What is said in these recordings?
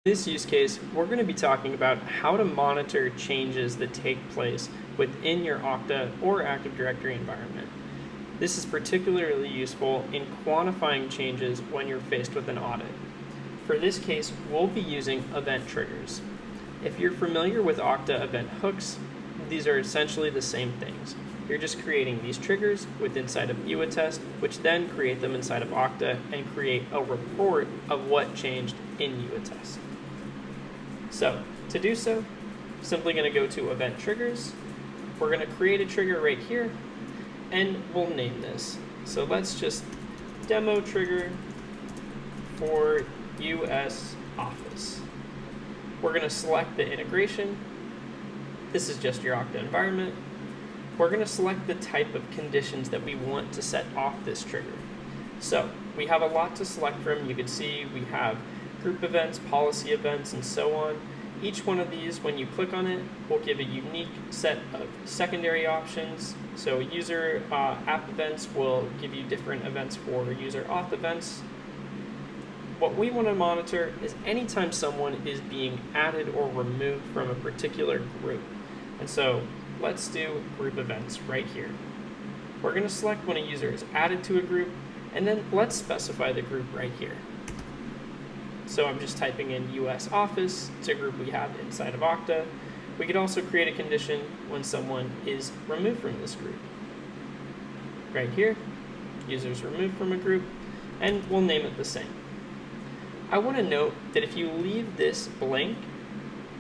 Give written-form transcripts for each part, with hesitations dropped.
In this use case, we're going to be talking about how to monitor changes that take place within your Okta or Active Directory environment. This is particularly useful in quantifying changes when you're faced with an audit. For this case, we'll be using event triggers. If you're familiar with Okta event hooks, these are essentially the same things. You're just creating these triggers inside of UAttest, which then create them inside of Okta and create a report of what changed in UAttest. So, to do so, simply going to go to Event Triggers. We're going to create a trigger right here, and we'll name this. So let's just demo trigger for US Office. We're going to select the integration. This is just your Okta environment. We're going to select the type of conditions that we want to set off this trigger. So we have a lot to select from. You can see we have group events, policy events, and so on. Each one of these, when you click on it, will give a unique set of secondary options. So user app events will give you different events for user auth events. What we want to monitor is anytime someone is being added or removed from a particular group. And so let's do group events right here. We're going to select when a user is added to a group, and then let's specify the group right here. So I'm just typing in US Office, it's a group we have inside of Okta. We could also create a condition when someone is removed from this group. Right here, users removed from a group, and we'll name it the same. I want to note that if you leave this blank,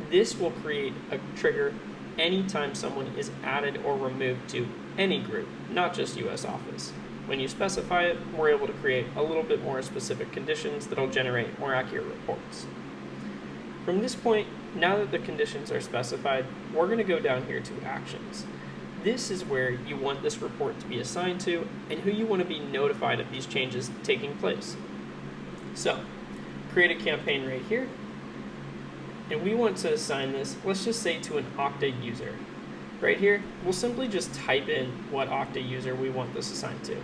this will create a trigger anytime someone is added or removed to any group, not just US Office. When you specify it, we're able to create a little bit more specific conditions that'll generate more accurate reports. From this point, now that the conditions are specified, we're going to go down here to Actions. This is where you want this report to be assigned to and who you want to be notified of these changes taking place. So, create a campaign right here, and we want to assign this, let's just say, to an Okta user. Right here, we'll simply just type in what Okta user we want this assigned to.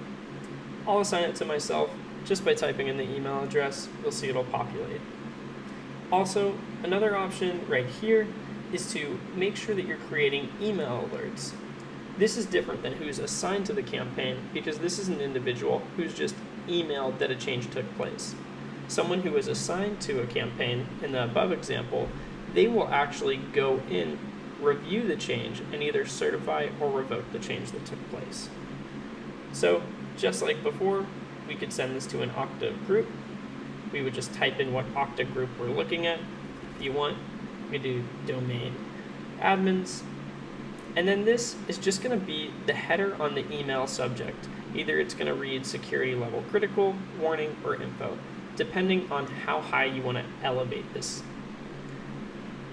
I'll assign it to myself just by typing in the email address. You'll see it'll populate. Also, another option right here is to make sure that you're creating email alerts. This is different than who's assigned to the campaign because this is an individual who's just emailed that a change took place. Someone who is assigned to a campaign in the above example, they will actually go in, review the change, and either certify or revoke the change that took place. So, just like before, we could send this to an Okta group. We would just type in what Okta group we're looking at. If you want, we do domain admins. And then this is just going to be the header on the email subject. Either it's going to read security level critical, warning, or info, depending on how high you want to elevate this.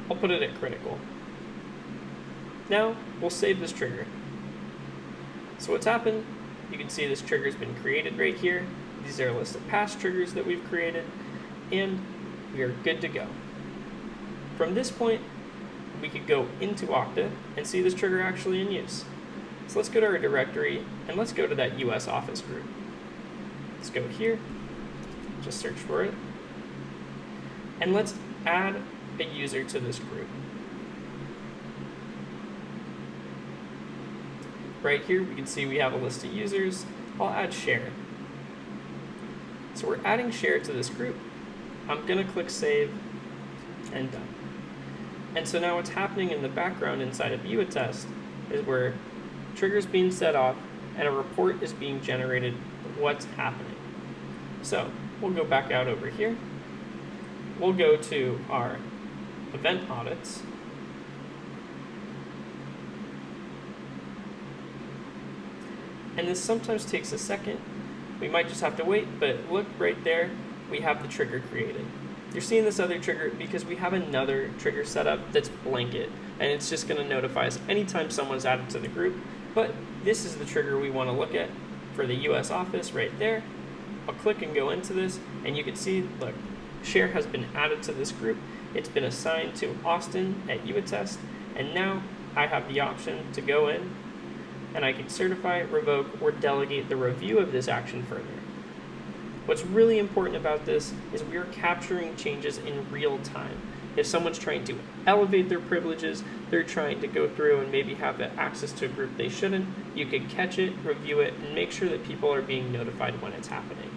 I'll put it at critical. Now, we'll save this trigger. So what's happened, you can see this trigger's been created right here. These are a list of past triggers that we've created, and we are good to go. From this point, we could go into Okta and see this trigger actually in use. So let's go to our directory, and let's go to that US Office group. Let's go here, just search for it, and let's add a user to this group. Right here, we can see we have a list of users. I'll add share. So we're adding share to this group. I'm going to click save and done. And so now what's happening in the background inside of UAttest is where triggers being set off and a report is being generated of what's happening. So we'll go back out over here. We'll go to our event audits. And this sometimes takes a second. We might just have to wait, but look right there, we have the trigger created. You're seeing this other trigger because we have another trigger set up that's blanket, and it's just going to notify us anytime someone's added to the group. But this is the trigger we want to look at for the US Office right there. I'll click and go into this, and you can see, look, share has been added to this group. It's been assigned to Austin at UAttest, and now I have the option to go in and I can certify, revoke, or delegate the review of this action further. What's really important about this is we are capturing changes in real time. If someone's trying to elevate their privileges, they're trying to go through and maybe have access to a group they shouldn't, you can catch it, review it, and make sure that people are being notified when it's happening.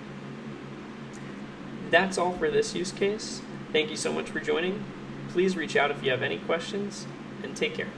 That's all for this use case. Thank you so much for joining. Please reach out if you have any questions, and take care.